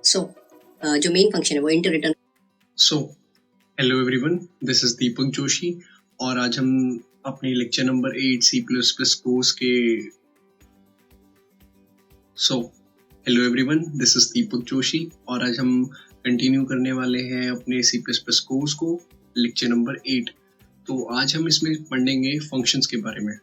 सो जो main function है वो int return. So hello everyone, this is Deepak Joshi और आज हम अपनी लेक्चर नंबर 8 C++ कोर्स के hello everyone, this is Deepak Joshi और आज हम कंटिन्यू करने वाले हैं अपने C++ कोर्स को, लेक्चर नंबर 8। तो आज हम इसमें पढ़ेंगे फंक्शंस के बारे में।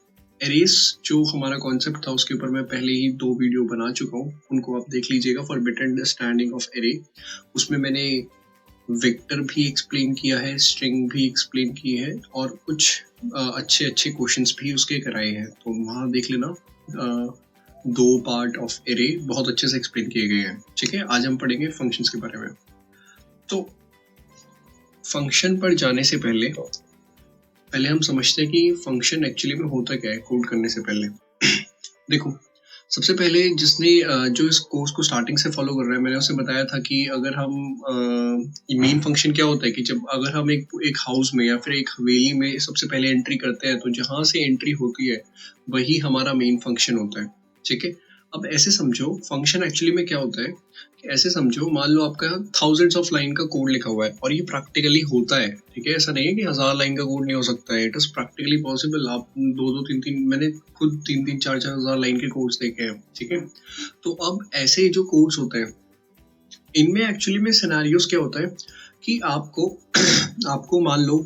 एरेस जो हमारा कॉन्सेप्ट था उसके ऊपर मैं पहले ही 2 वीडियो बना चुका हूँ, उनको आप देख लीजिएगा for better understanding of array. उसमें मैंने वेक्टर भी एक्सप्लेन किया है, स्ट्रिंग भी एक्सप्लेन की है और कुछ अच्छे क्वेश्चंस भी उसके कराए हैं, तो वहाँ देख लेना। 2 पार्ट ऑफ एरे बहुत अच्छे से एक्सप्लेन किए गए हैं। ठीक है, आज हम पढ़ेंगे फंक्शंस के बारे में। तो फंक्शन पर जाने से पहले हम समझते हैं कि फंक्शन एक्चुअली में होता क्या है कोड करने से पहले। देखो, सबसे पहले जिसने जो इस कोर्स को स्टार्टिंग से फॉलो कर रहा है, मैंने उसे बताया था कि अगर हम मेन फंक्शन क्या होता है कि जब अगर हम एक हाउस में या फिर एक हवेली में सबसे पहले एंट्री करते हैं तो जहाँ से एंट्री होती है वही हमारा मेन फंक्शन होता है। ठीक है, अब ऐसे समझो फंक्शन एक्चुअली में क्या होता है कि ऐसे समझो, मान लो आपका थाउजेंड्स ऑफ लाइन का कोड लिखा हुआ है और ये प्रैक्टिकली होता है। ठीक है, ऐसा नहीं है कि 1000 लाइन का कोड नहीं हो सकता है, इट इज प्रैक्टिकली पॉसिबल। आप 2-3 मैंने खुद 3-4 हजार लाइन के कोड्स देखे हैं। ठीक है, तो अब ऐसे जो कोड्स होते हैं इनमें एक्चुअली में सिनेरियोस क्या होता है कि आपको मान लो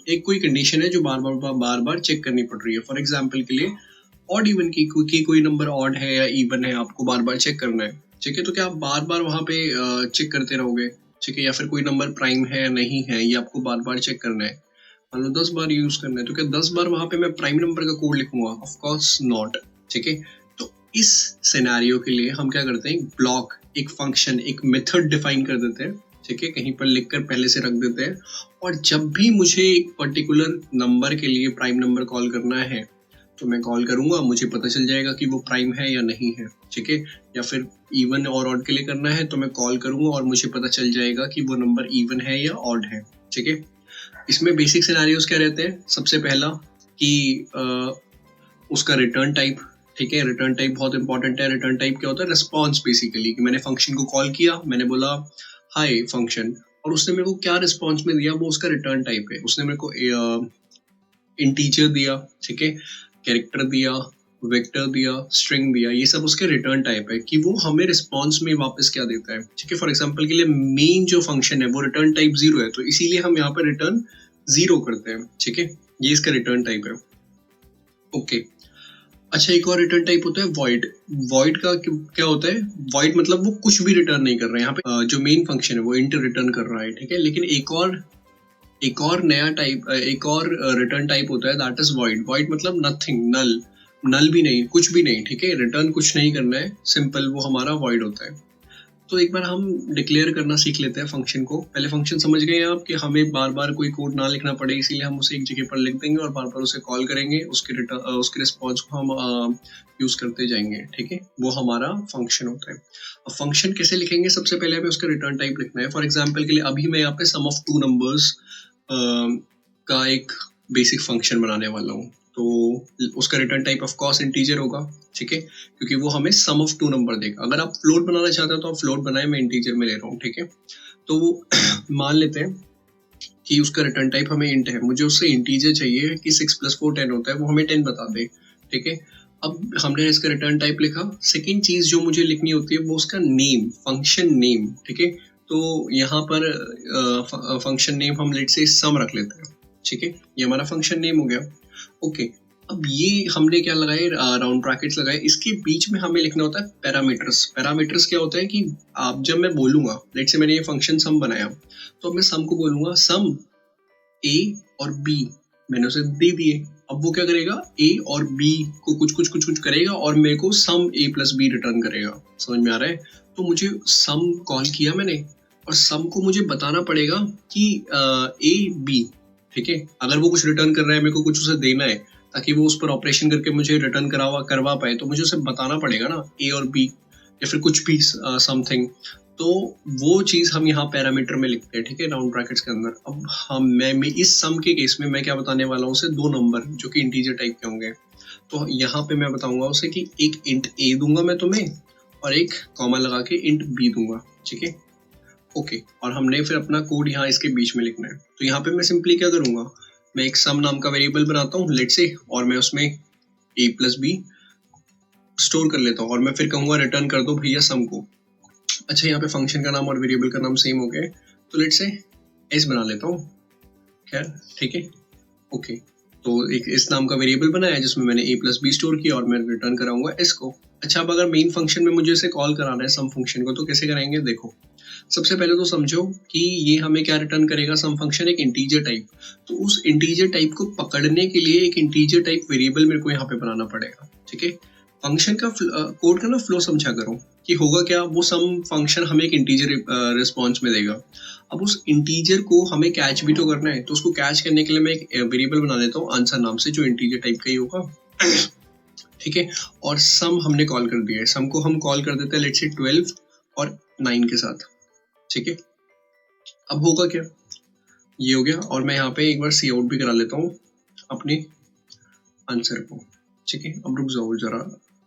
एक कोई कंडीशन है जो बार बार चेक करनी पड़ रही है। फॉर एग्जाम्पल के लिए ऑड इवन की कोई नंबर ऑड है या इवन है, आपको बार बार चेक करना है। ठीक है, तो क्या आप बार बार वहाँ पे चेक करते रहोगे? ठीक है, या फिर कोई नंबर प्राइम है या नहीं है, ये आपको बार बार चेक करना है। मान लो 10 बार यूज करना है, तो क्या 10 बार वहाँ पे मैं प्राइम नंबर का कोड लिखूंगा? Of course not. ठीक है, तो इस सिनेरियो के लिए हम क्या करते हैं, ब्लॉक, एक फंक्शन, एक मेथड डिफाइन कर देते हैं। ठीक है, कहीं पर लिखकर पहले से रख देते हैं, और जब भी मुझे एक पर्टिकुलर नंबर के लिए प्राइम नंबर कॉल करना है तो मैं कॉल करूंगा, मुझे पता चल जाएगा कि वो प्राइम है या नहीं है। ठीक है, या फिर इवन और ऑड के लिए करना है तो मैं कॉल करूंगा और मुझे पता चल जाएगा कि वो नंबर इवन है या ऑड है। ठीक है, इसमें बेसिक सिनेरियोस क्या रहते हैं? सबसे पहला कि उसका रिटर्न टाइप। ठीक है, रिटर्न टाइप बहुत इंपॉर्टेंट है। रिटर्न टाइप क्या होता है? रिस्पॉन्स, बेसिकली कि मैंने फंक्शन को कॉल किया, मैंने बोला हाय फंक्शन, और उसने मेरे को क्या रिस्पॉन्स में दिया, वो उसका रिटर्न टाइप है। उसने मेरे को इंटीजर दिया, ठीक है, कैरेक्टर दिया, वेक्टर दिया, स्ट्रिंग दिया, ये सब उसके रिटर्न टाइप है कि वो हमें रिस्पॉन्स में वापस क्या देता है। ठीक है, फॉर एग्जांपल के लिए मेन जो फंक्शन है वो रिटर्न टाइप 0 है, तो इसीलिए हम यहाँ पर रिटर्न 0 करते हैं। ठीक है, ये इसका रिटर्न टाइप है। ओके, अच्छा, एक और रिटर्न टाइप होता है वॉइड। वॉइड का क्या होता है? वॉइड मतलब वो कुछ भी रिटर्न नहीं कर रहे हैं। यहाँ पे जो मेन फंक्शन है वो इंट रिटर्न कर रहा है। ठीक है, लेकिन एक और नया टाइप, एक और रिटर्न टाइप होता है, दैट इज वॉइड। वॉइड मतलब नथिंग, नल भी नहीं, कुछ भी नहीं। ठीक है, रिटर्न कुछ नहीं करना है, सिंपल, वो हमारा वॉइड होता है। तो एक बार हम डिक्लेयर करना सीख लेते हैं फंक्शन को। पहले फंक्शन समझ गए आप कि हमें बार बार कोई कोड ना लिखना पड़े, इसीलिए हम उसे एक जगह पर लिख देंगे और बार बार उसे कॉल करेंगे, उसके रिस्पॉन्स को हम यूज करते जाएंगे। ठीक है, वो हमारा फंक्शन होता है। अब फंक्शन कैसे लिखेंगे? सबसे पहले हमें उसका रिटर्न टाइप लिखना है। फॉर एग्जाम्पल के लिए अभी मैं यहाँ पे सम ऑफ 2 नंबर्स का एक बेसिक फंक्शन बनाने वाला हूँ, तो उसका return type of course integer होगा। ठीक है, क्योंकि वो हमें सम ऑफ 2 नंबर देगा। अगर आप फ्लोट बनाना चाहते हो तो आप फ्लोट बनाए, मैं इंटीजर में ले रहा हूँ। ठीक है, तो मान लेते हैं कि उसका रिटर्न टाइप हमें इंट है, मुझे उससे इंटीजर चाहिए कि 6 + 4 10 होता है, वो हमें 10 बता दे। ठीक है, अब हमने इसका रिटर्न टाइप लिखा। सेकेंड चीज जो मुझे लिखनी होती है वो उसका नेम, फंक्शन नेम। ठीक है, तो यहाँ पर फंक्शन नेम हम लेट से सम रख लेते हैं। ठीक है, ये हमारा फंक्शन नेम हो गया। ओके, अब ये हमने क्या लगाए, राउंड ब्रैकेट्स लगाए, इसके बीच में हमें लिखना होता है पैरामीटर्स। पैरामीटर्स क्या होता है कि आप जब मैं बोलूंगा, लेट से मैंने ये फंक्शन सम बनाया, तो मैं सम को बोलूंगा सम ए और बी, मैंने उसे दे दिए। अब वो क्या करेगा, ए और बी को कुछ करेगा और मेरे को सम a + b रिटर्न करेगा। समझ में आ रहा है? तो मुझे सम कॉल किया मैंने, और सम को मुझे बताना पड़ेगा कि ए बी। ठीक है, अगर वो कुछ रिटर्न कर रहा है, मेरे को कुछ उसे देना है ताकि वो उस पर ऑपरेशन करके मुझे रिटर्न करवा पाए, तो मुझे उसे बताना पड़ेगा ना, ए और बी या फिर कुछ भी समथिंग। तो वो चीज हम यहाँ पैरामीटर में लिखते हैं। ठीक है, राउंड ब्रैकेट्स के अंदर। अब मैं इस सम के केस में मैं क्या बताने वाला हूँ उसे, 2 नंबर जो कि इंटीजर टाइप के होंगे। तो यहाँ पे मैं बताऊंगा उसे कि एक इंट ए दूंगा मैं तुम्हें, और एक कॉमा लगा के इंट बी दूंगा, ठीक है, ओके। और हमने फिर अपना कोड यहाँ इसके बीच में लिखना है। तो यहाँ पे मैं सिंपली क्या करूँगा, मैं एक सम नाम का वेरिएबल बनाता हूँ लेट से, और मैं उसमें a प्लस बी स्टोर कर लेता हूँ और मैं फिर कहूँगा रिटर्न कर दो भैया सम को। अच्छा, यहाँ पे फंक्शन का नाम और वेरिएबल का नाम सेम हो गए, तो लेट से एस बना लेता हूँ, खैर ठीक है, ओके। तो एक इस नाम का वेरिएबल बनाया जिसमें मैंने a प्लस बी स्टोर किया और मैं रिटर्न कराऊंगा s को। अच्छा, अब अगर मेन फंक्शन में मुझे इसे कॉल कराना है सम फंक्शन को, तो कैसे कराएंगे, देखो सबसे पहले तो समझो कि ये हमें क्या रिटर्न करेगा, सम फंक्शन एक इंटीजर टाइप। तो उस इंटीजर टाइप को पकड़ने के लिए एक इंटीजर टाइप वेरिएबल मेरे को यहाँ पे बनाना पड़ेगा, ठीक है। फंक्शन का कोड का ना फ्लो समझा करो कि होगा क्या, वो सम फंक्शन हमें एक इंटीजर रिस्पॉन्स में देगा। अब उस इंटीजर को हमें कैच भी तो करना है, तो उसको कैच करने के लिए मैं एक वेरिएबल बना देता हूँ आंसर नाम से, जो इंटीजर टाइप का ही होगा, ठीक है। और सम हमने कॉल कर दिया है, सम को हम कॉल कर देते हैं लेट्स से 12 और 9 के साथ, ठीक है। अब होगा क्या, ये हो गया, और मैं यहाँ पे एक बार सी आउट भी करा लेता हूँ अपने आंसर को, ठीक है। अब रुक जाओ जरा,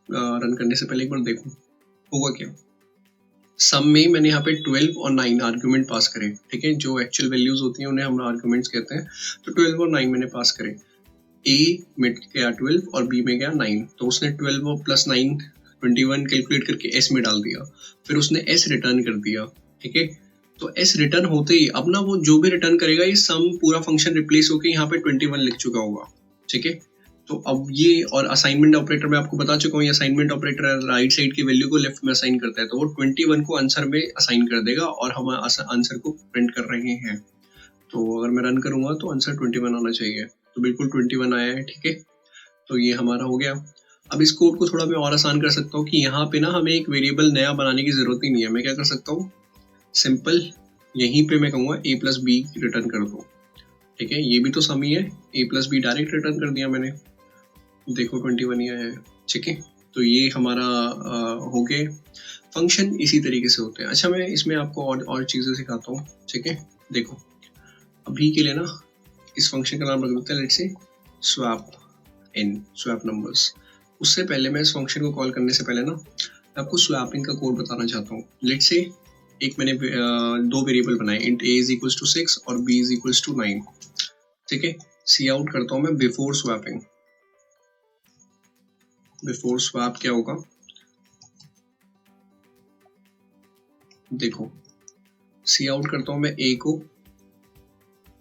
रन करने से पहले एक बार देखो होगा क्या। सम में मैंने यहाँ पे 12 और 9 आर्गुमेंट पास करे, ठीक है, जो एक्चुअल वैल्यूज होती हैं उन्हें हम आर्गुमेंट्स कहते हैं। तो 12 और 9 मैंने पास करे, ए में गया 12 और बी में गया 9, तो उसने 12 प्लस 9 21 कैलकुलेट करके एस में डाल दिया, फिर उसने एस रिटर्न कर दिया, ठीक है। तो एस रिटर्न होते ही अब ना वो जो भी रिटर्न करेगा ये सम पूरा फंक्शन रिप्लेस होकर यहाँ पे 21 लिख चुका होगा, ठीक है। तो अब ये, और असाइनमेंट ऑपरेटर मैं आपको बता चुका हूँ, ये असाइनमेंट ऑपरेटर राइट साइड की वैल्यू को लेफ्ट में असाइन करता है, तो वो 21 को आंसर में असाइन कर देगा और हम आंसर को प्रिंट कर रहे हैं। तो अगर मैं रन करूंगा तो आंसर 21 आना चाहिए, तो बिल्कुल 21 आया है, ठीक है। तो ये हमारा हो गया। अब इस कोड को थोड़ा मैं और आसान कर सकता हूँ कि यहाँ पे ना हमें एक वेरिएबल नया बनाने की जरूरत ही नहीं है। मैं क्या कर सकता हूँ, सिंपल यहीं पे मैं कहूँगा a प्लस बी रिटर्न कर दो, ठीक है, ये भी तो सम ही है, a plus b direct return कर दिया मैंने, देखो 21 ही आया है, ठीक है। तो ये हमारा हो गए फंक्शन, इसी तरीके से होते हैं। अच्छा, मैं इसमें आपको और चीज़ें सिखाता हूँ, ठीक है। देखो अभी के लिए ना इस फंक्शन का नाम रख देते हैं let's say swap in, swap numbers. उससे पहले मैं इस फंक्शन को कॉल करने से पहले ना मैं आपको स्वैपिंग का कोड बताना चाहता हूँ। लेट्स से एक मैंने दो वेरिएबल बनाए, int a is equals to 6 और b इज इक्वल्स टू 9, ठीक है। सी आउट करता हूँ मैं बिफोर स्वैपिंग। बिफोर स्वैप क्या होगा, देखो सी आउट करता हूँ मैं a को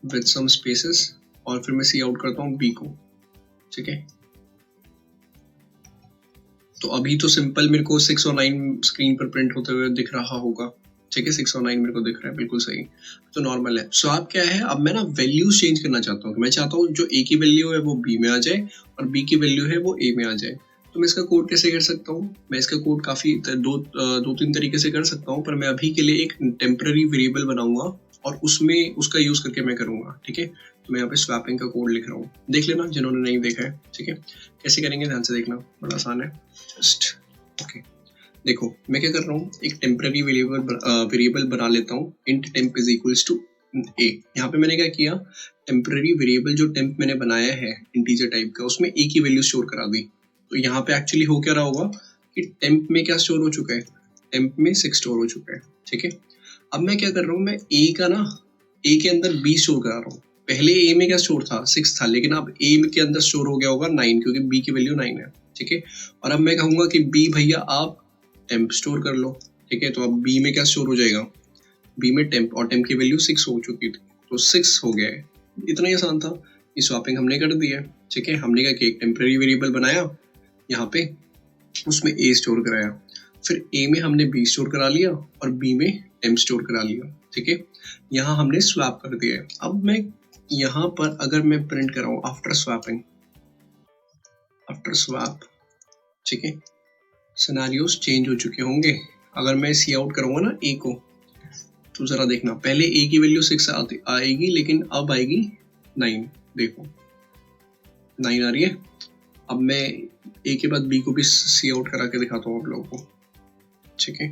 विद सम स्पेसेस और फिर मैं सी आउट करता हूँ b को, ठीक है। तो अभी तो सिंपल मेरे को 6 और 9 स्क्रीन पर प्रिंट होते हुए दिख रहा होगा, ठीक है, 6 और 9 मेरे को दिख रहा है, बिल्कुल सही, तो नॉर्मल है। स्वैप क्या है, अब मैं ना वैल्यूज चेंज करना चाहता हूँ। मैं चाहता हूँ जो a की वैल्यू है वो b में आ जाए और b की वैल्यू है वो a में आ जाए। तो मैं इसका कोड कैसे कर सकता हूँ, मैं इसका कोड काफी दो तीन तरीके से कर सकता हूँ, पर मैं अभी के लिए एक टेम्पररी वेरिएबल बनाऊंगा और उसमें उसका यूज करके मैं करूंगा, ठीक है। तो मैं यहाँ पे स्वैपिंग का कोड लिख रहा हूँ, देख लेना जिन्होंने नहीं देखा है, ठीक है। कैसे करेंगे ध्यान से देखना, बड़ा आसान है, जस्ट ओके। देखो मैं क्या कर रहा हूँ, एक टेम्पररी वेरिएबल बना लेता हूँ, int temp is equals to a। यहाँ पे मैंने क्या किया, टेम्पररी वेरिएबल जो टेम्प मैंने बनाया है इंटीजर टाइप का, उसमें a की वैल्यू स्टोर करा दी। तो यहाँ पे एक्चुअली हो क्या रहा होगा कि टेम्प में क्या स्टोर हो चुका है, टेम्प में 6 स्टोर हो चुका है, ठीक है। अब मैं क्या कर रहा हूँ, मैं a का ना a के अंदर b स्टोर करा रहा हूँ। पहले a में क्या स्टोर था, 6 था, लेकिन अब a के अंदर स्टोर हो गया होगा 9, क्योंकि b की वैल्यू 9 है, ठीक है। और अब मैं कहूंगा कि b भैया आप टेम्प स्टोर कर लो, ठीक है। तो अब b में क्या स्टोर हो जाएगा, b में टेम्प, और टेम्प की वैल्यू 6 हो चुकी थी, तो 6 हो गया है। इतना ही आसान था, ये स्वैपिंग हमने कर दी है, ठीक है। हमने क्या किया, एक टेम्पररी वेरिएबल बनाया यहाँ पे, उसमें a स्टोर कराया, फिर a में हमने b स्टोर करा लिया और b में टेम्प स्टोर करा लिया, ठीक है। यहाँ हमने स्वैप कर दिया है। अब मैं यहाँ पर अगर मैं प्रिंट कराऊँ आफ्टर स्वैपिंग, आफ्टर स्वैप, ठीक है, सिनेरियोस चेंज हो चुके होंगे। अगर मैं सी आउट करूंगा ना a को, तो जरा देखना, पहले a की वैल्यू 6 आएगी, लेकिन अब आएगी 9, देखो 9 आ रही है। अब मैं a के बाद b को भी सी आउट करा के दिखाता हूँ आप लोगों को, ठीक है,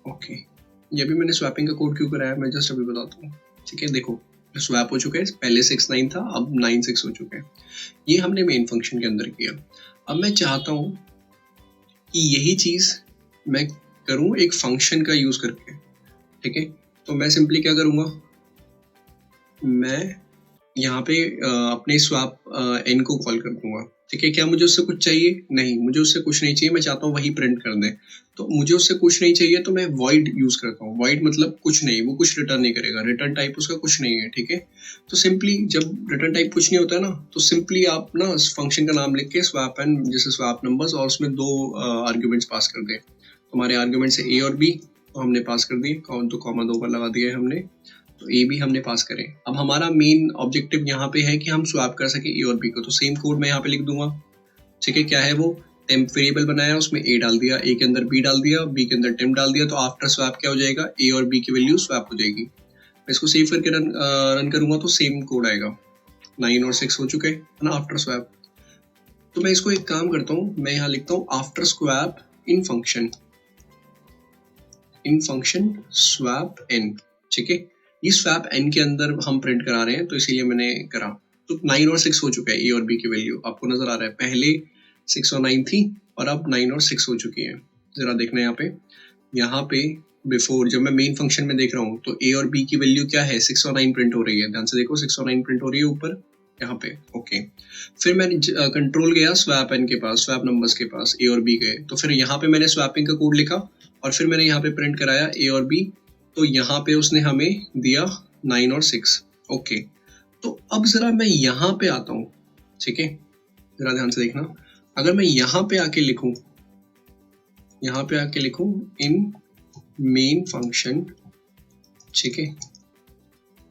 ओके। ये भी मैंने स्वैपिंग का कोड क्यों कराया मैं जस्ट अभी बताता हूँ, ठीक है। देखो स्वैप हो चुका है, पहले 6 9 था, अब 9 6 हो चुका है। ये हमने मेन फंक्शन के अंदर किया। अब मैं चाहता हूँ कि यही चीज़ मैं करूँ एक फंक्शन का यूज़ करके, ठीक है। तो मैं सिंपली क्या करूँगा, मैं यहाँ पे अपने स्वैप n को कॉल कर दूंगा, ठीक है। क्या मुझे उससे कुछ चाहिए? नहीं, मुझे उससे कुछ नहीं चाहिए, मैं चाहता हूँ वही प्रिंट कर दें। तो मुझे उससे कुछ नहीं चाहिए तो मैं void यूज करता हूँ। void मतलब कुछ नहीं, वो कुछ रिटर्न नहीं करेगा, रिटर्न टाइप उसका कुछ नहीं है, ठीक है। तो सिंपली जब रिटर्न टाइप कुछ नहीं होता है ना, तो सिंपली आप ना फंक्शन का नाम लिख के स्वैप n जैसे स्वैप नंबर्स और उसमें 2 आर्ग्यूमेंट्स पास कर दें। हमारे आर्ग्यूमेंट्स है a और b, तो हमने पास कर दिए, तो कॉमा 2 पर लगा दिया है हमने, तो ए भी हमने पास करें। अब हमारा मेन ऑब्जेक्टिव यहाँ पे है कि हम स्वैप कर सके ए और बी को, तो सेम कोड मैं यहाँ पे लिख दूंगा, ठीक है। क्या है वो, टेम्प वेरिएबल बनाया, उसमें ए डाल दिया, ए के अंदर बी डाल दिया, बी के अंदर टेम्प डाल दिया, तो आफ्टर स्वैप क्या हो जाएगा, ए और बी की वैल्यू स्वैप हो जाएगी। मैं इसको सेव करके रन करूंगा तो सेम कोड आएगा। 9 और 6 हो चुके है ना आफ्टर स्वैप। तो मैं इसको एक काम करता हूँ, मैं यहाँ लिखता हूँ after swap in function swap N, ठीक है। इस स्वैप n के अंदर हम प्रिंट करा रहे हैं, तो इसीलिए मैंने करा। तो 9 और 6 हो चुका है, ए और बी की वैल्यू आपको नजर आ रहा है। पहले 6 और 9 थी और अब 9 और 6 हो चुकी है। जरा देखना यहाँ पे बिफोर जब मैं मेन फंक्शन में देख रहा हूँ तो ए और बी की वैल्यू क्या है, 6 और 9 प्रिंट हो रही है। ध्यान से देखो, 6 और 9 प्रिंट हो रही है ऊपर यहाँ पे, ओके। फिर मैंने कंट्रोल गया स्वैप n के पास, स्वैप नंबर्स के पास, ए और बी गए, तो फिर यहाँ पे मैंने स्वैपिंग का कोड लिखा और फिर मैंने यहाँ पे प्रिंट कराया ए और बी, तो यहाँ पे उसने हमें दिया 9 और 6, ओके। तो अब जरा मैं यहाँ पे आता हूँ, ठीक है, जरा ध्यान से देखना। अगर मैं यहाँ पे आके लिखूं इन मेन फंक्शन, ठीक है,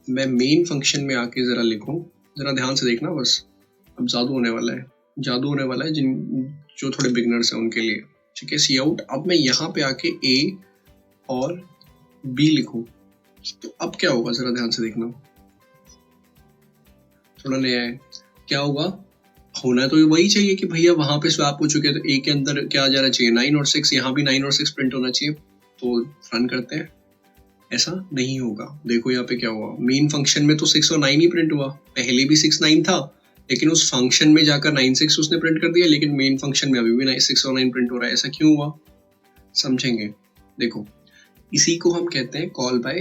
मैं मेन फंक्शन में आके जरा लिखूं, जरा ध्यान से देखना बस। अब जादू होने वाला है जो थोड़े बिगनर्स हैं उनके लिए, ठीक है। सी आउट, अब मैं यहाँ पे आके ए और बी लिखूं तो अब क्या होगा, जरा ध्यान से देखना, थोड़ा नया है। क्या होगा, होना तो वही चाहिए कि भैया वहां पे स्वैप हो चुके हैं, तो ए के अंदर क्या आ जाना चाहिए, 9 और 6, यहाँ भी 9 और 6 प्रिंट होना चाहिए। तो रन करते हैं, ऐसा नहीं होगा। देखो यहाँ पे क्या हुआ, मेन फंक्शन में तो 6 और 9 ही प्रिंट हुआ, पहले भी 6 9 था, लेकिन उस फंक्शन में जाकर 9 6 उसने प्रिंट कर दिया, लेकिन मेन फंक्शन में अभी भी 6 और 9 प्रिंट हो रहा है। ऐसा क्यों हुआ, समझेंगे। देखो, इसी को हम कहते हैं कॉल बाय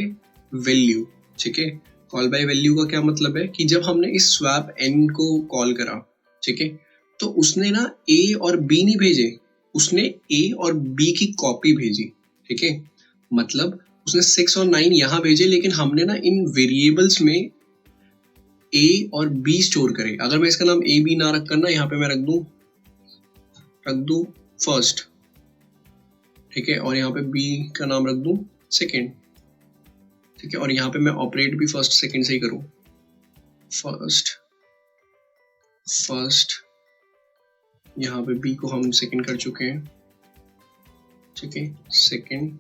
वैल्यू, ठीक है। कॉल बाय वैल्यू का क्या मतलब है कि जब हमने इस स्वैप n को कॉल करा, ठीक है, तो उसने ना a और b नहीं भेजे, उसने a और b की कॉपी भेजी, ठीक है। मतलब उसने 6 और 9 यहाँ भेजे, लेकिन हमने ना इन वेरिएबल्स में a और b स्टोर करे। अगर मैं इसका नाम a b ना रख कर ना यहाँ पे मैं रख दूं फर्स्ट, ठीक है, और यहाँ पे b का नाम रख दूं सेकेंड, ठीक है, और यहाँ पे मैं ऑपरेट भी फर्स्ट सेकेंड से ही करूं, फर्स्ट यहाँ पे b को हम सेकेंड कर चुके हैं, ठीक है, सेकेंड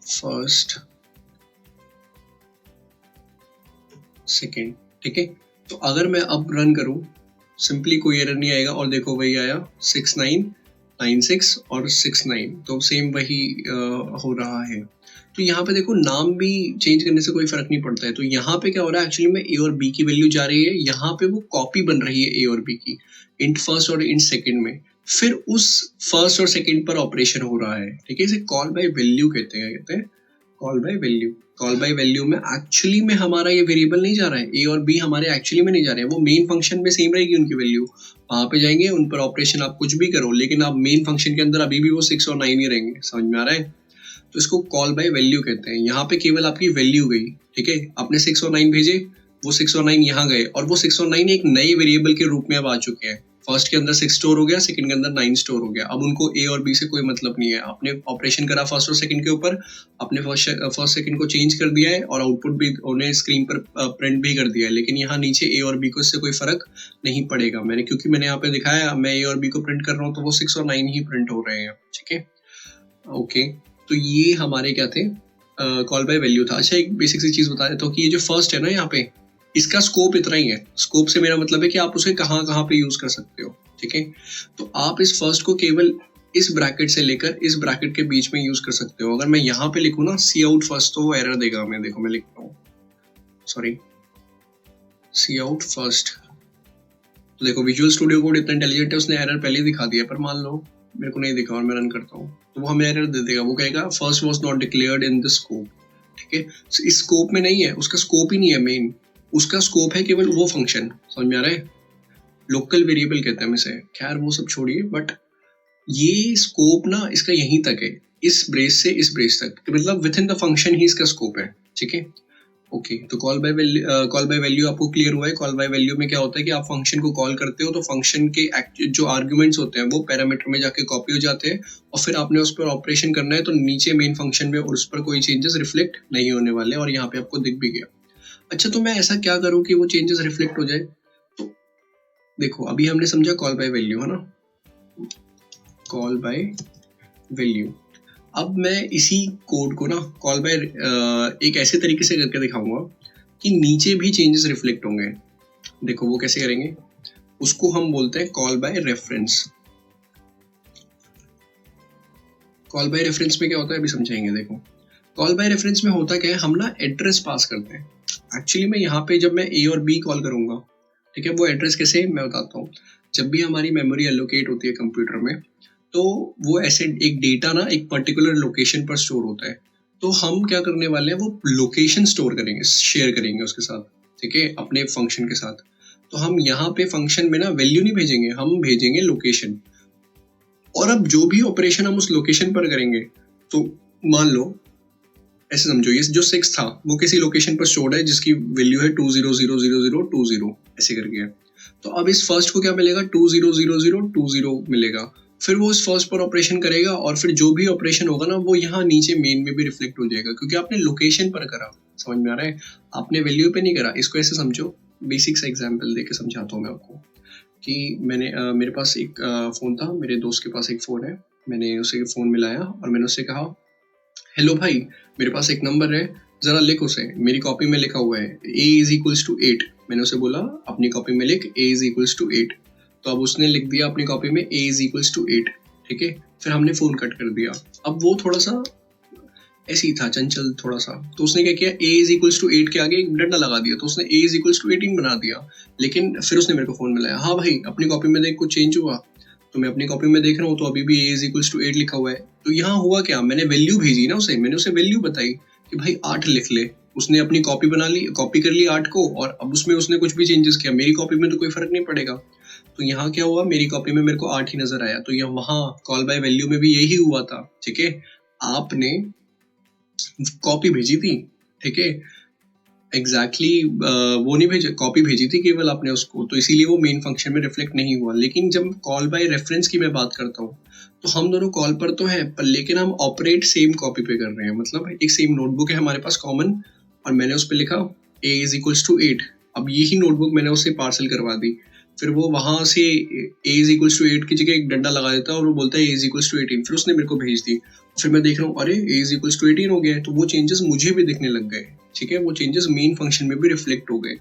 फर्स्ट सेकेंड, ठीक है। तो अगर मैं अब रन करूं, सिंपली कोई एरर नहीं आएगा, और देखो वही आया 6 9 9 6 और 6 9, तो सेम वही हो रहा है। तो यहाँ पे देखो, नाम भी चेंज करने से कोई फर्क नहीं पड़ता है। तो यहाँ पे क्या हो रहा है, एक्चुअली में ए और बी की वैल्यू जा रही है, यहाँ पे वो कॉपी बन रही है ए और बी की, इंट फर्स्ट और इंट सेकेंड में, फिर उस फर्स्ट और सेकेंड पर ऑपरेशन हो रहा है, ठीक है। इसे कॉल बाय वैल्यू कहते हैं, call by value. Call by value में एक्चुअली में हमारा ये वेरिएबल नहीं जा रहा है, ए और बी हमारे एक्चुअली में नहीं जा रहे हैं, वो मेन फंक्शन में सेम रहेगी उनकी वैल्यू, वहां पे जाएंगे, उन पर ऑपरेशन आप कुछ भी करो, लेकिन आप मेन फंक्शन के अंदर अभी भी वो 6 और 9 ही रहेंगे। समझ में आ रहा है? तो इसको कॉल बाय वैल्यू कहते हैं। यहाँ पे केवल आपकी वैल्यू गई, ठीक है, आपने 6 और 9 भेजे, वो 6 और 9 यहाँ गए, और वो 6 और 9 एक नए वेरिएबल के रूप में अब आ चुके हैं। फर्स्ट के अंदर 6 स्टोर हो गया, सेकंड के अंदर 9 स्टोर हो गया। अब उनको ए और बी से कोई मतलब नहीं है, आपने ऑपरेशन करा फर्स्ट और सेकंड के ऊपर, आपने फर्स्ट सेकंड को चेंज कर दिया है, और आउटपुट भी उन्हें स्क्रीन पर प्रिंट भी कर दिया है, लेकिन यहाँ नीचे ए और बी को इससे कोई फर्क नहीं पड़ेगा। क्योंकि मैंने यहाँ पे दिखाया, मैं ए और बी को प्रिंट कर रहा हूँ, तो वो 6 और 9 ही प्रिंट हो रहे हैं, ठीक है, ओके। तो ये हमारे क्या थे, कॉल बाय वैल्यू था। अच्छा, एक बेसिक सी चीज बता देता हूँ कि ये जो फर्स्ट है ना, यहाँ पे इसका स्कोप इतना ही है। स्कोप से मेरा मतलब है कि आप उसे कहाँ कहाँ पे यूज कर सकते हो, ठीक है। तो आप इस फर्स्ट को केवल इस ब्रैकेट से लेकर इस ब्रैकेट के बीच में यूज कर सकते हो। अगर मैं यहाँ पे लिखूँ ना सी आउट फर्स्ट, तो वो एरर देगा हमें। देखो मैं लिखता हूँ, सॉरी, सी आउट फर्स्ट, तो देखो विजुअल स्टूडियो कोड इतना इंटेलिजेंट है, उसने एरर पहले ही दिखा दिया, पर मान लो मेरे को नहीं दिखा और मैं रन करता हूँ तो वो हमें एरर दे देगा। वो कहेगा first was not declared in the scope. ठीक है, इस स्कोप में नहीं है, उसका स्कोप ही नहीं है मेन, उसका स्कोप है केवल वो फंक्शन। समझ में आ रहा है? लोकल वेरिएबल कहते हैं हम इसे। खैर वो सब छोड़िए, बट ये स्कोप ना इसका यहीं तक है, इस ब्रेस से इस ब्रेस तक, मतलब विद इन द फंक्शन ही इसका स्कोप है। ठीक है, ओके। तो कॉल बाय वैल्यू आपको क्लियर हुआ है। कॉल बाय वैल्यू में क्या होता है कि आप फंक्शन को कॉल करते हो तो फंक्शन के जो आर्ग्यूमेंट्स होते हैं वो पैरामीटर में जाके कॉपी हो जाते हैं और फिर आपने उस पर ऑपरेशन करना है तो नीचे मेन फंक्शन में और उस पर कोई चेंजेस रिफ्लेक्ट नहीं होने वाले, और यहाँ पे आपको दिख भी गया। अच्छा, तो मैं ऐसा क्या करूँ कि वो चेंजेस रिफ्लेक्ट हो जाए? तो देखो अभी हमने समझा कॉल बाय वैल्यू, है ना, कॉल बाय वैल्यू। अब मैं इसी कोड को ना कॉल बाय एक ऐसे तरीके से करके दिखाऊंगा कि नीचे भी चेंजेस रिफ्लेक्ट होंगे। देखो वो कैसे करेंगे, उसको हम बोलते हैं call by reference. Call by reference में क्या होता है अभी समझाएंगे। देखो कॉल बाय रेफरेंस में होता क्या है, हम ना एड्रेस पास करते हैं। एक्चुअली में यहाँ पे जब मैं ए और बी कॉल करूंगा, ठीक है, वो एड्रेस कैसे मैं बताता हूँ। जब भी हमारी मेमोरी एलोकेट होती है कंप्यूटर में तो वो ऐसे एक डेटा ना एक पर्टिकुलर लोकेशन पर स्टोर होता है, तो हम क्या करने वाले हैं, वो लोकेशन स्टोर करेंगे, शेयर करेंगे उसके साथ, ठीक है, अपने फंक्शन के साथ। तो हम यहाँ पे फंक्शन में ना वैल्यू नहीं भेजेंगे, हम भेजेंगे लोकेशन। और अब जो भी ऑपरेशन हम उस लोकेशन पर करेंगे, तो मान लो ऐसे समझो ये जो 6 था वो किसी लोकेशन पर स्टोर्ड है जिसकी वैल्यू है 20000020 ऐसे करके है। तो अब इस फर्स्ट को क्या मिलेगा, 200020 मिलेगा। फिर वो इस फर्स्ट पर ऑपरेशन करेगा और फिर जो भी ऑपरेशन होगा ना वो यहाँ नीचे मेन में भी रिफ्लेक्ट हो जाएगा, क्योंकि आपने लोकेशन पर करा। समझ में आ रहा है? आपने वैल्यू पे नहीं करा। इसको ऐसे समझो, बेसिक सा एग्जांपल देके समझाता हूँ मैं आपको कि मैंने मेरे पास एक फ़ोन था, मेरे दोस्त के पास एक फ़ोन है। मैंने उसे फ़ोन मिलाया और मैंने उससे कहा, हेलो भाई, मेरे पास एक नंबर है, ज़रा लिख उसे। मेरी कॉपी में लिखा हुआ है a=8। मैंने उसे बोला अपनी कॉपी में लिख a=8। तो अब उसने लिख दिया अपनी कॉपी में a=8। ठीक है, फिर हमने फ़ोन कट कर दिया। अब वो थोड़ा सा ऐसे ही था, चंचल थोड़ा सा, तो उसने क्या किया, a=8 के आगे एक डंडा लगा दिया, तो उसने a=18 बना दिया। लेकिन फिर उसने मेरे को फ़ोन मिलाया, हाँ भाई अपनी कॉपी में देख कुछ चेंज हुआ। तो मैं अपनी कॉपी में देख रहा हूँ तो अभी भी a=8 लिखा हुआ है। तो यहाँ हुआ क्या, मैंने वैल्यू भेजी ना उसे, मैंने उसे वैल्यू बताई कि भाई 8 लिख ले। उसने अपनी कॉपी बना ली, कॉपी कर ली 8 को, और अब उसमें उसने कुछ भी चेंजेस किया, मेरी कॉपी में तो कोई फर्क नहीं पड़ेगा। तो यहाँ क्या हुआ, मेरी कॉपी में मेरे को 8 ही नजर आया। तो यहाँ वहाँ कॉल बाय वैल्यू में भी यही हुआ था। ठीक है, आपने कॉपी भेजी थी, ठीक है, एग्जैक्टली वो नहीं भेजा, कॉपी भेजी थी केवल आपने उसको, तो इसीलिए वो मेन फंक्शन में रिफ्लेक्ट नहीं हुआ। लेकिन जब कॉल बाय रेफरेंस की मैं बात करता हूँ तो हम दोनों कॉल पर तो हैं, पर लेकिन हम ऑपरेट सेम कॉपी पे कर रहे हैं। मतलब एक सेम नोटबुक है हमारे पास कॉमन, और मैंने उस पर लिखा a=8। अब यही नोटबुक मैंने उससे पार्सल करवा दी। फिर वो वहां से a=8 की जगह एक डंडा लगा देता है और वो बोलता है a=18। फिर उसने मेरे को भेज दी, फिर मैं देख रहा हूँ अरे a=18 हो गया है। तो वो चेंजेस मुझे भी दिखने लग गए। ठीक है, वो चेंजेस मेन फंक्शन में भी रिफ्लेक्ट हो गए।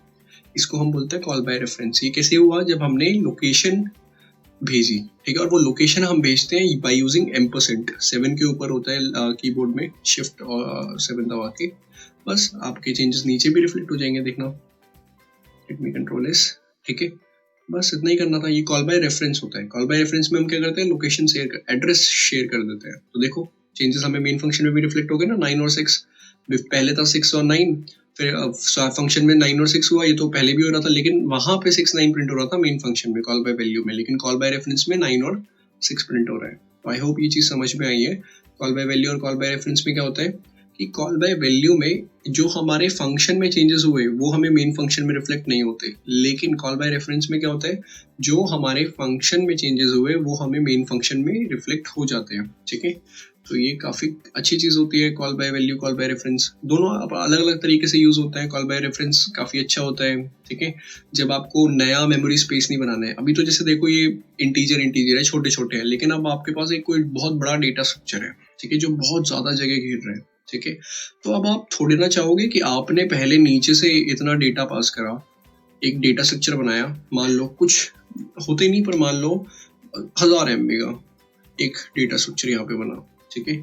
इसको हम बोलते हैं कॉल बाय रेफरेंस। ये कैसे हुआ, जब हमने लोकेशन भेजी, ठीक है, और वो लोकेशन हम भेजते हैं बाय यूजिंग एम्परसेंट। 7 के ऊपर होता है कीबोर्ड में, शिफ्ट और 7 दबा के, बस आपके चेंजेस नीचे भी रिफ्लेक्ट हो जाएंगे। देखना, लेट मी कंट्रोल इस, ठीक है, बस इतना ही करना था। ये कॉल बाय रेफरेंस होता है। कॉल बाय रेफरेंस में हम क्या करते हैं, लोकेशन शेयर कर, एड्रेस शेयर कर देते हैं। तो देखो चेंजेस हमें मेन फंक्शन में भी रिफ्लेक्ट हो गए ना, 9 और 6। पहले था 6 और 9, फिर फंक्शन में 9 और 6 हुआ। ये तो पहले भी हो रहा था, लेकिन वहां पे 6 9 प्रिंट हो रहा था मेन फंक्शन में कॉल बाय वैल्यू में, लेकिन कॉल बाय रेफरेंस में 9 और 6 प्रिंट हो रहा है। तो आई होप ये चीज समझ में आई है। कॉल बाय वैल्यू और कॉल बाय रेफरेंस में क्या होता है कि कॉल बाय वैल्यू में जो हमारे फंक्शन में चेंजेस हुए वो हमें मेन फंक्शन में रिफ्लेक्ट नहीं होते, लेकिन कॉल बाय रेफरेंस में क्या होता है, जो हमारे फंक्शन में चेंजेस हुए वो हमें मेन फंक्शन में रिफ्लेक्ट हो जाते हैं। ठीक है, तो ये काफ़ी अच्छी चीज़ होती है call by value, call by reference, दोनों अलग अलग तरीके से यूज़ होता है। कॉल बाय रेफरेंस काफ़ी अच्छा होता है, ठीक है, जब आपको नया मेमोरी स्पेस नहीं बनाना है। अभी तो जैसे देखो ये इंटीजर है, छोटे छोटे हैं, लेकिन अब आपके पास एक कोई बहुत बड़ा डेटा स्ट्रक्चर है, ठीक है, जो बहुत ज़्यादा जगह घेर रहा है। ठीक है, तो अब आप थोड़ी ना चाहोगे कि आपने पहले नीचे से इतना डेटा पास करा, एक डेटा स्ट्रक्चर बनाया, मान लो कुछ होते नहीं, पर मान लो 1000 MB का एक डेटा स्ट्रक्चर यहाँ पे बना। ठीक है,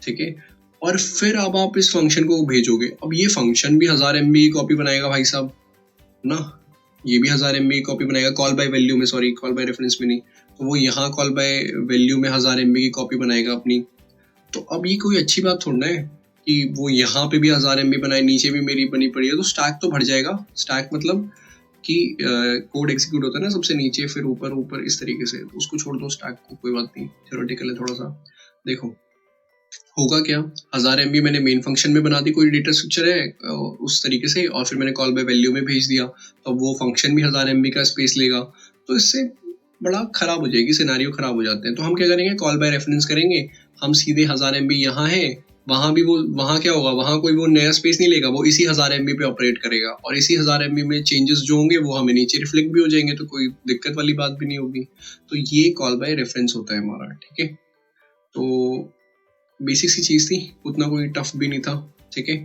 ठीक है, और फिर अब आप इस फंक्शन को भेजोगे। अब ये फंक्शन भी 1000 MB की कॉपी बनाएगा भाई साहब ना, ये भी 1000 MB की कॉपी बनाएगा कॉल बाय वैल्यू में, सॉरी कॉल बाय रेफरेंस में नहीं, तो वो यहाँ कॉल बाय वैल्यू में 1000 MB की कॉपी बनाएगा अपनी। तो अब ये कोई अच्छी बात थोड़ा है कि वो यहाँ पे भी 1000 MB बनाए, नीचे भी मेरी बनी पड़ी है, तो स्टैक तो बढ़ जाएगा। स्टैक मतलब कि कोड एग्जीक्यूट होता है ना सबसे नीचे फिर ऊपर ऊपर इस तरीके से, तो उसको छोड़ दो स्टैक को, कोई बात नहीं, थ्योरेटिकल है थोड़ा सा। देखो होगा क्या, 1000 MB मैंने मेन फंक्शन में बना दी, कोई डेटा स्ट्रक्चर है उस तरीके से, और फिर मैंने कॉल बाय वैल्यू में भेज दिया, तो वो फंक्शन भी 1000 MB का स्पेस लेगा, तो इससे बड़ा खराब हो जाएगी, सिनेरियो खराब हो जाते हैं। तो हम क्या करेंगे, कॉल बाय रेफरेंस करेंगे, हम सीधे 1000 MB यहाँ है, वहाँ भी वो, वहाँ क्या होगा, वहाँ कोई वो नया स्पेस नहीं लेगा, वो इसी 1000 MB पे ऑपरेट करेगा, और इसी 1000 MB में चेंजेस जो होंगे वो हमें नीचे रिफ्लेक्ट भी हो जाएंगे, तो कोई दिक्कत वाली बात भी नहीं होगी। तो ये कॉल बाय रेफरेंस होता है हमारा, ठीक है। तो बेसिक सी चीज़ थी, उतना कोई टफ भी नहीं था, ठीक है।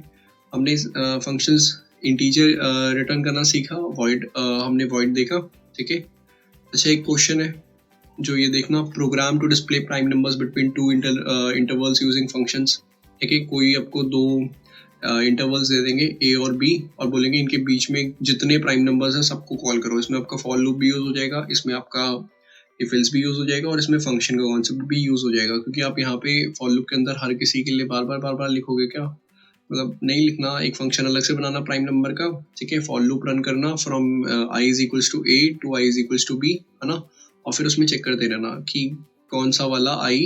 हमने फंक्शंस इंटीजर रिटर्न करना सीखा, वॉइड हमने वॉइड देखा, ठीक है। अच्छा एक क्वेश्चन है जो ये देखना, program to display prime numbers between two intervals using functions, ठीक है। कोई आपको दो इंटरवल्स दे देंगे A और B, और बोलेंगे इनके बीच में जितने प्राइम नंबर्स हैं सबको कॉल करो। इसमें आपका फॉर लूप भी यूज हो जाएगा, इसमें आपका इफ एल्स भी यूज हो जाएगा, और इसमें फंक्शन का कॉन्सेप्ट भी यूज हो जाएगा, क्योंकि आप यहाँ पे फॉर लूप के अंदर हर किसी के लिए बार बार लिखोगे क्या, मतलब नहीं लिखना, एक फंक्शन अलग से बनाना प्राइम नंबर का, ठीक है। फॉर लूप रन करना from i is equals to a to i is equals to b, है ना, और फिर उसमें चेक करते रहना कि कौन सा वाला i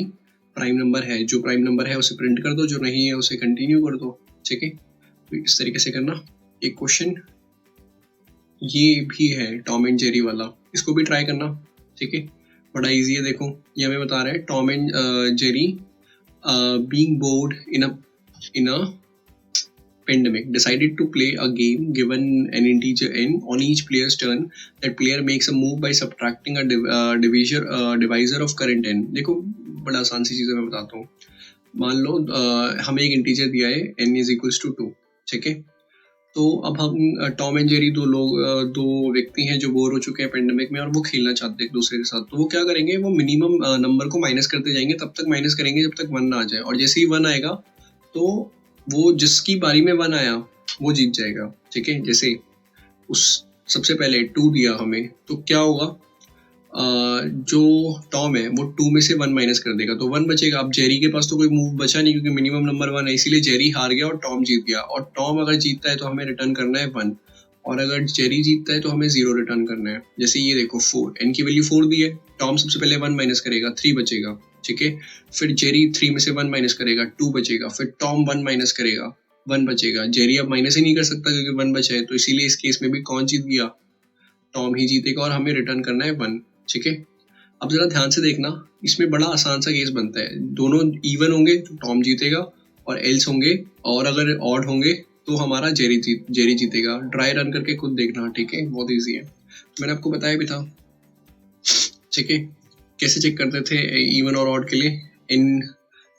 प्राइम नंबर है, जो प्राइम नंबर है उसे प्रिंट कर दो, जो नहीं है उसे कंटिन्यू कर दो, ठीक है। तो इस तरीके से करना। एक क्वेश्चन ये भी है टॉम एंड जेरी वाला, इसको भी ट्राई करना, ठीक है, बड़ा इजी है। देखो ये हमें बता रहा है, Tom and Jerry being board in a pandemic decided to play a game given an integer n on each player's turn. That player makes a move by subtracting a divisor of current n. देखो बड़ा आसान सी चीज़ है, मैं बताता हूँ। मान लो हमें एक इंटीजर दिया है n इज इक्वल्स टू 2, ठीक है। तो अब हम टॉम एंड जेरी दो व्यक्ति हैं जो बोर हो चुके हैं पेंडेमिक में, और वो खेलना चाहते हैं एक दूसरे के साथ। तो वो क्या करेंगे, वो मिनिमम नंबर को माइनस करते जाएंगे, तब तक माइनस करेंगे जब तक 1 ना आ जाए, और जैसे ही 1 आएगा तो वो जिसकी बारी में 1 आया वो जीत जाएगा, ठीक है। जैसे उस सबसे पहले 2 दिया हमें, तो क्या होगा, जो टॉम है वो 2 में से 1 माइनस कर देगा, तो 1 बचेगा। अब जेरी के पास तो कोई मूव बचा नहीं, क्योंकि मिनिमम नंबर 1 है, इसीलिए जेरी हार गया और टॉम जीत गया। और टॉम अगर जीतता है तो हमें रिटर्न करना है 1, और अगर जेरी जीतता है तो हमें 0 रिटर्न करना है। जैसे ये देखो 4, n की वैल्यू 4 दी है, टॉम सबसे पहले 1 माइनस करेगा, 3 बचेगा, ठीक है। फिर जेरी 3 में से 1 माइनस करेगा, 2 बचेगा, फिर टॉम 1 माइनस करेगा, 1 बचेगा। जेरी अब माइनस ही नहीं कर सकता क्योंकि 1 बचा है, तो इसीलिए इस केस में भी कौन जीत गया, टॉम ही जीतेगा, और हमें रिटर्न करना है 1, ठीक है। अब जरा ध्यान से देखना, इसमें बड़ा आसान सा केस बनता है, दोनों इवन होंगे तो टॉम जीतेगा, और एल्स होंगे, और अगर ऑड होंगे तो हमारा जेरी जीतेगा। ट्राई रन करके खुद देखना, ठीक है, बहुत इजी है, मैंने आपको बताया भी था, ठीक है। कैसे चेक करते थे इवन और ऑड के लिए, इन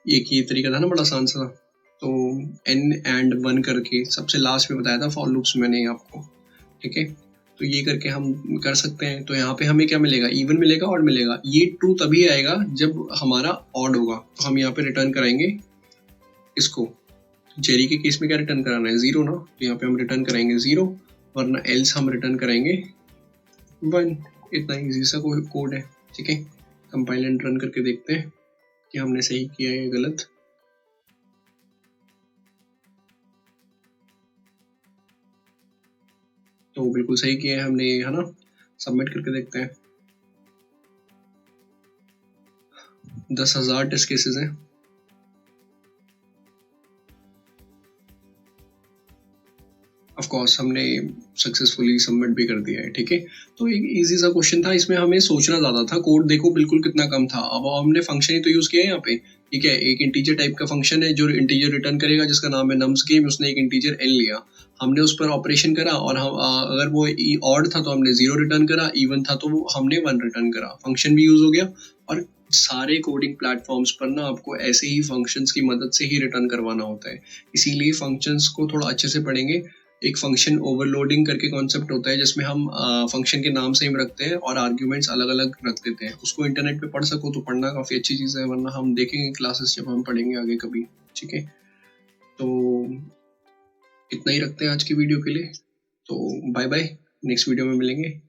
एक ये तरीका था ना बड़ा आसान सा, तो n एंड 1 करके सबसे लास्ट में बताया था फॉर लूप्स मैंने आपको, ठीक है। तो ये करके हम कर सकते हैं। तो यहाँ पे हमें क्या मिलेगा, इवन मिलेगा, ऑड मिलेगा। ये ट्रू तभी आएगा जब हमारा ऑड होगा, तो हम यहाँ पे रिटर्न कराएंगे इसको। जेरी के केस में क्या रिटर्न कराना है, 0 ना, तो यहाँ पे हम रिटर्न कराएंगे 0, वरना एल्स हम रिटर्न करेंगे 1। इतना इजी सा कोड है, ठीक है। कंपाइल एंड रन करके देखते हैं कि हमने सही किया है या गलत। तो बिल्कुल सही किया है हमने, है ना। सबमिट करके देखते हैं। 10,000 टेस्ट केसेस हैं। ऑफ कोर्स हमने सक्सेसफुली सबमिट भी कर दिया है, ठीक है। तो एक इजी सा क्वेश्चन था, इसमें हमें सोचना ज़्यादा था, कोड देखो बिल्कुल कितना कम था। अब हमने फंक्शन ही तो यूज़ किया है यहाँ पे, ठीक है। एक इंटीजर टाइप का फंक्शन है जो इंटीजर रिटर्न करेगा, जिसका नाम है नम्स गेम। उसने एक इंटीजर n लिया, हमने उस पर ऑपरेशन करा, और हम अगर वो ऑड था तो हमने 0 रिटर्न करा, इवन था तो वो हमने 1 रिटर्न करा। फंक्शन भी यूज़ हो गया, और सारे कोडिंग प्लेटफॉर्म्स पर ना आपको ऐसे ही फंक्शंस की मदद से ही रिटर्न करवाना होता है, इसीलिए फंक्शंस को थोड़ा अच्छे से पढ़ेंगे। एक फंक्शन ओवरलोडिंग करके कॉन्सेप्ट होता है, जिसमें हम फंक्शन के नाम सेम रखते हैं और आर्ग्यूमेंट्स अलग अलग रख देते हैं। उसको इंटरनेट पे पढ़ सको तो पढ़ना काफ़ी अच्छी चीज़ है, वरना हम देखेंगे क्लासेस जब हम पढ़ेंगे आगे कभी, ठीक है। तो इतना ही रखते हैं आज की वीडियो के लिए, तो बाय बाय, नेक्स्ट वीडियो में मिलेंगे।